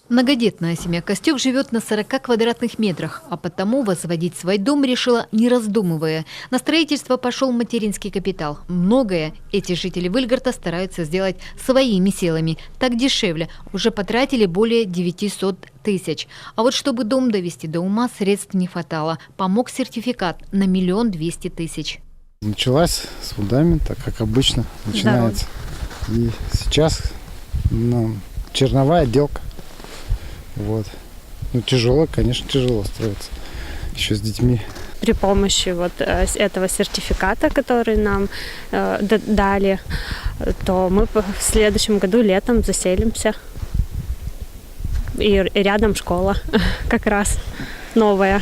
Многодетная семья Костюк живет на 40 квадратных метрах, а потому возводить свой дом решила, не раздумывая. На строительство пошел материнский капитал. Многое эти жители Выльгарта стараются сделать своими силами. Так дешевле. Уже потратили более 900 тысяч. А вот чтобы дом довести до ума, средств не хватало. Помог сертификат на 1 200 000. Началась с фундамента, как обычно начинается. И сейчас черновая отделка. Вот. Ну, тяжело, конечно, тяжело строиться. Еще с детьми. При помощи вот этого сертификата, который нам дали, то мы в следующем году летом заселимся. И рядом школа как раз новая.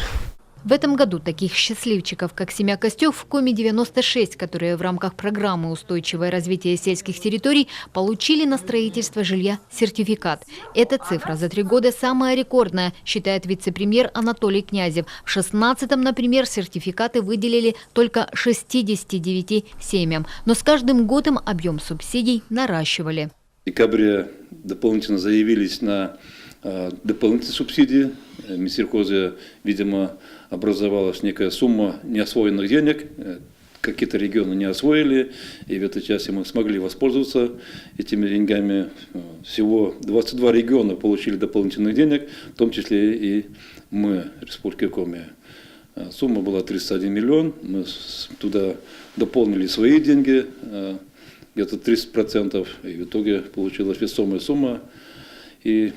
В этом году таких счастливчиков, как семья Костюк в Коми 96, которые в рамках программы «Устойчивое развитие сельских территорий» получили на строительство жилья сертификат. Эта цифра за 3 года самая рекордная, считает вице-премьер Анатолий Князев. В 2016-м, например, сертификаты выделили только 69 семьям. Но с каждым годом объем субсидий наращивали. В декабре дополнительно заявились на дополнительные субсидии. В Минсельхозе, видимо, образовалась некая сумма неосвоенных денег. Какие-то регионы не освоили, и в этой части мы смогли воспользоваться этими деньгами. Всего 22 региона получили дополнительных денег, в том числе и мы, Республика Коми. Сумма была 31 миллион. Мы туда дополнили свои деньги, где-то 30%, и в итоге получилась весомая сумма. И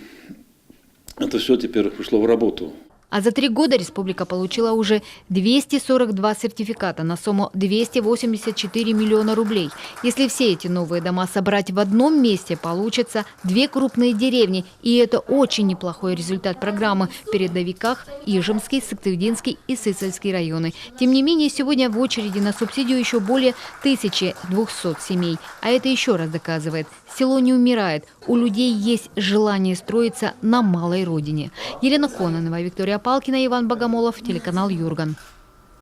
это все теперь пришло в работу. А за 3 года республика получила уже 242 сертификата на сумму 284 миллиона рублей. Если все эти новые дома собрать в одном месте, получится 2 крупные деревни. И это очень неплохой результат программы в передовиках Ижемский, Сыктывдинский и Сысольский районы. Тем не менее, сегодня в очереди на субсидию еще более 1200 семей. А это еще раз доказывает, село не умирает. У людей есть желание строиться на малой родине. Елена Кононова, Виктория Палкина, Иван Богомолов, телеканал Юрган.